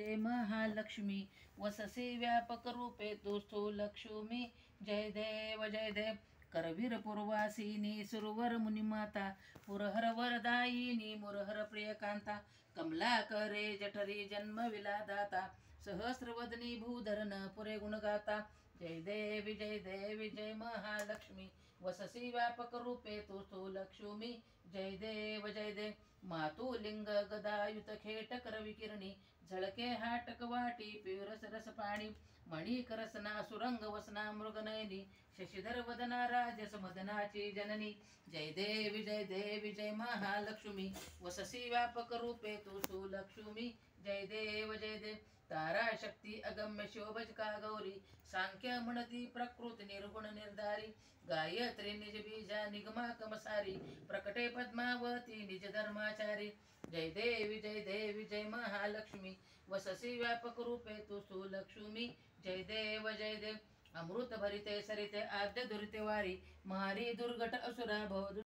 जय महालक्ष्मी वससे व्यापक रूपे तू स्थूलक्ष्मी जय देव जय देव करवीर पूर्वासिनी सुरवर मुनिमाता पुरहर वरदायिनी मुरहर प्रियकांता कमलाकरे जठरी जन्म विलादाता सहस्रवदनी भूधरन पुरे गुणगाता जय देवी जय महालक्ष्मी वससी व्यापक रूपे तू स्थूलक्ष्मी जय देव मातुलिंग गदायुत खेटकर विकिरणी झळके हाटक वाटी पियुरस रस पाणी मणिक रसना सुरंग वसना मृगनयनी शशिधर वदना राजस मदनाची जननी जय देवी जय महालक्ष्मी वससी व्यापक रूपे तू स्थूलक्ष्मी जय देव तारा शक्ती अगम्य शोभजका गौरी सांख्य म्हणती प्रकृती निर्गुण निर्धारी गायत्री निज बीजा निगमा कमसारी प्रकटे पद्मावती निज धर्माचारी जय देवी जय महालक्ष्मी वससी व्यापक रूपे तू स्थूलक्ष्मी जय देव अमृत भरिते सरिते आद्य दुरिते वारी मारी दुर्घट असुरा भव